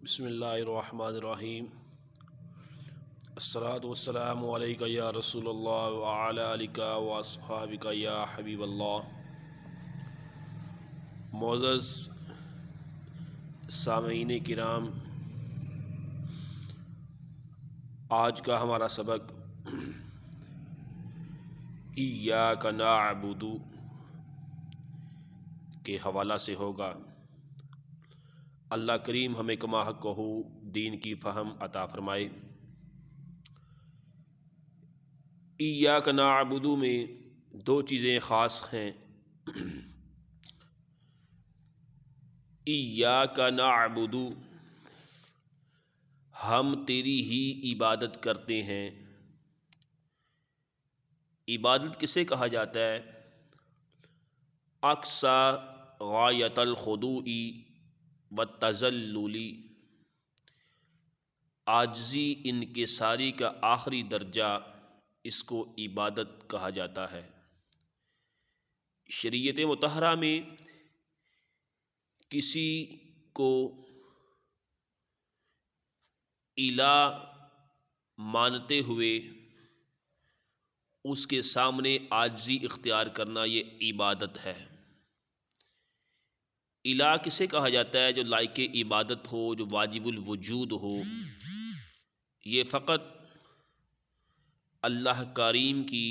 بسم اللہ الرحمن الرحیم۔ الصلاۃ والسلام علیک یا رسول اللہ وعلی آلک واصحابک یا حبیب اللہ۔ معزز سامعین کرام، آج کا ہمارا سبق ایاک نعبد کے حوالہ سے ہوگا۔ اللہ کریم ہمیں کما حق ہو دین کی فہم عطا فرمائے۔ ایاک نعبد میں دو چیزیں خاص ہیں۔ ایاک نعبد، ہم تیری ہی عبادت کرتے ہیں۔ عبادت کسے کہا جاتا ہے؟ اقصی غایت الخضوع والتذلل، عاجزی انکساری کا آخری درجہ، اس کو عبادت کہا جاتا ہے۔ شریعت مطہرہ میں کسی کو الہ مانتے ہوئے اس کے سامنے عاجزی اختیار کرنا، یہ عبادت ہے۔ الہ کسے کہا جاتا ہے؟ جو لائق عبادت ہو، جو واجب الوجود ہو۔ یہ فقط اللہ کریم کی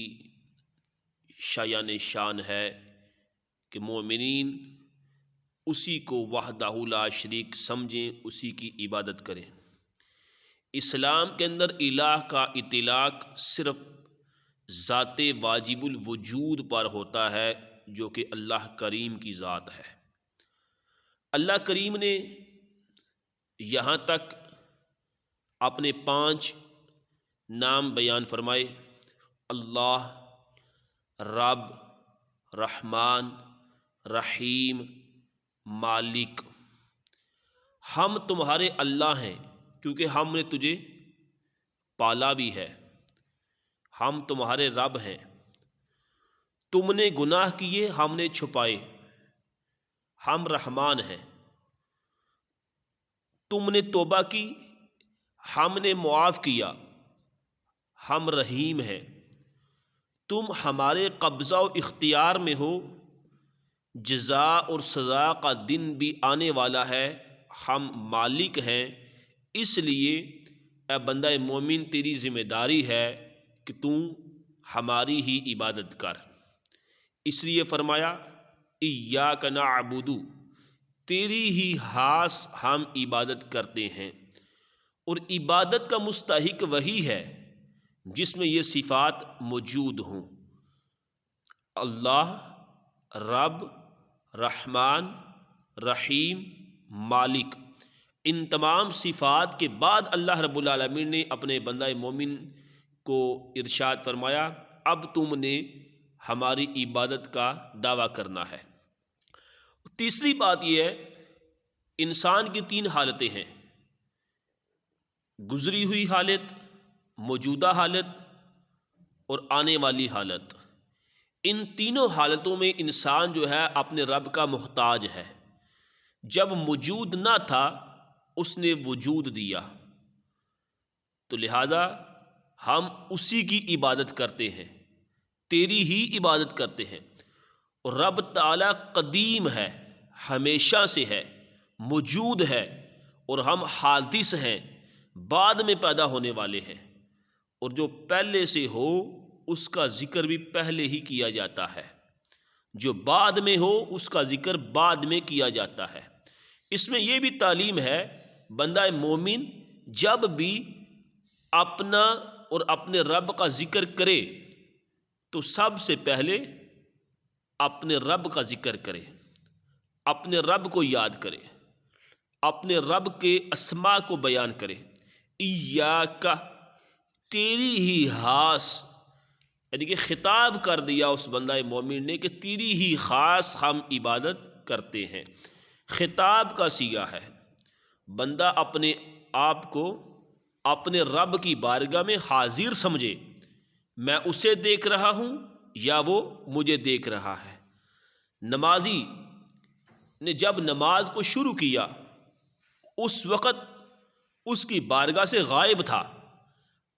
شایان شان ہے کہ مومنین اسی کو وحدہ لا شریک سمجھیں، اسی کی عبادت کریں۔ اسلام کے اندر الہ کا اطلاق صرف ذات واجب الوجود پر ہوتا ہے، جو کہ اللہ کریم کی ذات ہے۔ اللہ کریم نے یہاں تک اپنے 5 نام بیان فرمائے: اللہ، رب، رحمان، رحیم، مالک۔ ہم تمہارے اللہ ہیں کیونکہ ہم نے تجھے پالا بھی ہے۔ ہم تمہارے رب ہیں، تم نے گناہ کیے، ہم نے چھپائے۔ ہم رحمان ہیں، تم نے توبہ کی، ہم نے معاف کیا۔ ہم رحیم ہیں، تم ہمارے قبضہ و اختیار میں ہو۔ جزا اور سزا کا دن بھی آنے والا ہے۔ ہم مالک ہیں، اس لیے اے بندہ مومن تیری ذمہ داری ہے کہ تم ہماری ہی عبادت کر۔ اس لیے فرمایا ایاک نعبد، تیری ہی خاص ہم عبادت کرتے ہیں۔ اور عبادت کا مستحق وہی ہے جس میں یہ صفات موجود ہوں: اللہ، رب، رحمان، رحیم، مالک۔ ان تمام صفات کے بعد اللہ رب العالمین نے اپنے بندہ مومن کو ارشاد فرمایا، اب تم نے ہماری عبادت کا دعویٰ کرنا ہے۔ تیسری بات یہ ہے، انسان کی 3 حالتیں ہیں: گزری ہوئی حالت، موجودہ حالت اور آنے والی حالت۔ ان تینوں حالتوں میں انسان جو ہے اپنے رب کا محتاج ہے۔ جب موجود نہ تھا اس نے وجود دیا، تو لہذا ہم اسی کی عبادت کرتے ہیں، تیری ہی عبادت کرتے ہیں۔ اور رب تعالی قدیم ہے، ہمیشہ سے ہے، موجود ہے، اور ہم حادث ہیں، بعد میں پیدا ہونے والے ہیں۔ اور جو پہلے سے ہو اس کا ذکر بھی پہلے ہی کیا جاتا ہے، جو بعد میں ہو اس کا ذکر بعد میں کیا جاتا ہے۔ اس میں یہ بھی تعلیم ہے، بندہ مومن جب بھی اپنا اور اپنے رب کا ذکر کرے تو سب سے پہلے اپنے رب کا ذکر کرے، اپنے رب کو یاد کرے، اپنے رب کے اسماء کو بیان کرے۔ ایاک، تیری ہی خاص، یعنی کہ خطاب کر دیا اس بندہ مومن نے کہ تیری ہی خاص ہم عبادت کرتے ہیں۔ خطاب کا صیغہ ہے، بندہ اپنے آپ کو اپنے رب کی بارگاہ میں حاضر سمجھے، میں اسے دیکھ رہا ہوں یا وہ مجھے دیکھ رہا ہے۔ نمازی نے جب نماز کو شروع کیا اس وقت اس کی بارگاہ سے غائب تھا۔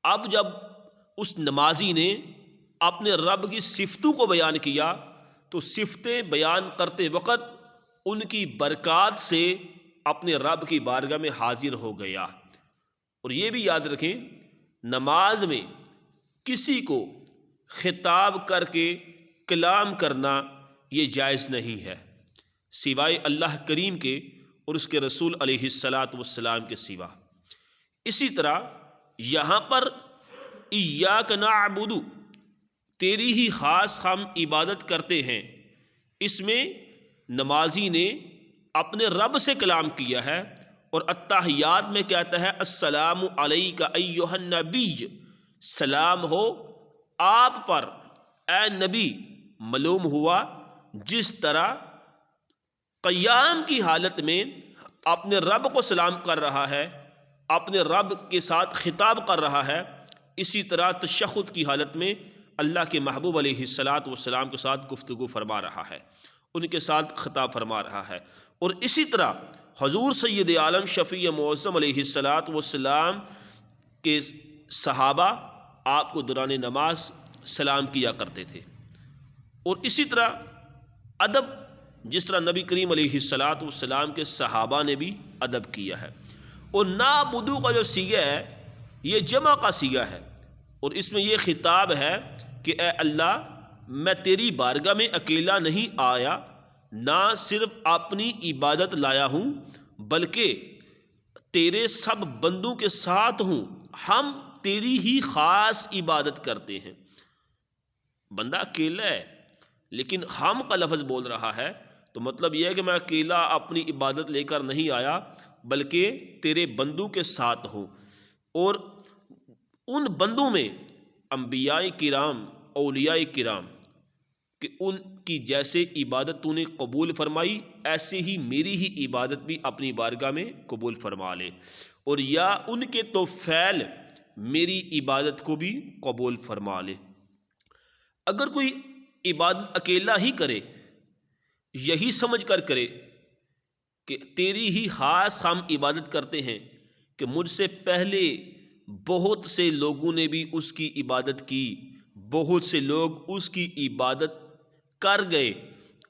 اب جب اس نمازی نے اپنے رب کی صفتوں کو بیان کیا تو صفتیں بیان کرتے وقت ان کی برکات سے اپنے رب کی بارگاہ میں حاضر ہو گیا۔ اور یہ بھی یاد رکھیں، نماز میں کسی کو خطاب کر کے کلام کرنا یہ جائز نہیں ہے سوائے اللہ کریم کے اور اس کے رسول علیہ الصلاۃ والسلام کے سوا۔ اسی طرح یہاں پر ایاک نعبد، تیری ہی خاص ہم عبادت کرتے ہیں، اس میں نمازی نے اپنے رب سے کلام کیا ہے، اور التحیات میں کہتا ہے السلام علیک ایھا النبی، سلام ہو آپ پر اے نبی۔ معلوم ہوا جس طرح قیام کی حالت میں اپنے رب کو سلام کر رہا ہے، اپنے رب کے ساتھ خطاب کر رہا ہے، اسی طرح تشہد کی حالت میں اللہ کے محبوب علیہ الصلاۃ والسلام کے ساتھ گفتگو فرما رہا ہے، ان کے ساتھ خطاب فرما رہا ہے۔ اور اسی طرح حضور سید عالم شفیع معظم علیہ الصلاۃ والسلام کے صحابہ آپ کو دوران نماز سلام کیا کرتے تھے۔ اور اسی طرح ادب، جس طرح نبی کریم علیہ الصلاۃ والسلام کے صحابہ نے بھی ادب کیا ہے۔ اور نعبدو کا جو صیغہ ہے یہ جمع کا صیغہ ہے، اور اس میں یہ خطاب ہے کہ اے اللہ، میں تیری بارگاہ میں اکیلا نہیں آیا، نہ صرف اپنی عبادت لایا ہوں بلکہ تیرے سب بندوں کے ساتھ ہوں، ہم تیری ہی خاص عبادت کرتے ہیں۔ بندہ اکیلا ہے لیکن ہم کا لفظ بول رہا ہے، تو مطلب یہ ہے کہ میں اکیلا اپنی عبادت لے کر نہیں آیا بلکہ تیرے بندوں کے ساتھ ہوں، اور ان بندوں میں انبیاء کرام، اولیاء کرام، کہ ان کی جیسے عبادت تو نے قبول فرمائی ایسے ہی میری ہی عبادت بھی اپنی بارگاہ میں قبول فرما لے، اور یا ان کے توفیل میری عبادت کو بھی قبول فرما لے۔ اگر کوئی عبادت اکیلا ہی کرے، یہی سمجھ کر کرے کہ تیری ہی خاص ہم عبادت کرتے ہیں، کہ مجھ سے پہلے بہت سے لوگوں نے بھی اس کی عبادت کی، بہت سے لوگ اس کی عبادت کر گئے،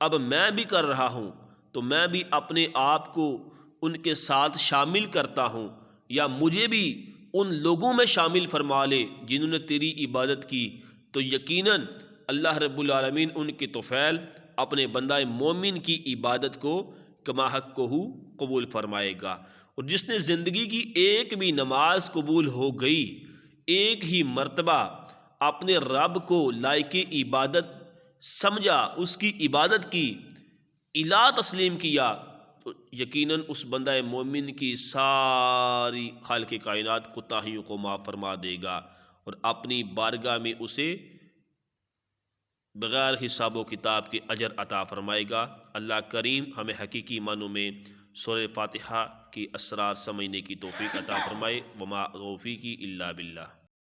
اب میں بھی کر رہا ہوں، تو میں بھی اپنے آپ کو ان کے ساتھ شامل کرتا ہوں، یا مجھے بھی ان لوگوں میں شامل فرما لے جنہوں نے تیری عبادت کی، تو یقیناً اللہ رب العالمین ان کے توفیل اپنے بندہ مومن کی عبادت کو کما حق کو قبول فرمائے گا۔ اور جس نے زندگی کی ایک بھی نماز قبول ہو گئی، ایک ہی مرتبہ اپنے رب کو لائق عبادت سمجھا، اس کی عبادت کی، الہ تسلیم کیا، تو یقیناً اس بندہ مومن کی ساری خالق کائنات کوتاہیوں کو معاف فرما دے گا، اور اپنی بارگاہ میں اسے بغیر حساب و کتاب کے اجر عطا فرمائے گا۔ اللہ کریم ہمیں حقیقی معنوں میں سورہ فاتحہ کی اسرار سمجھنے کی توفیق عطا فرمائے۔ وما توفیقی الا باللہ۔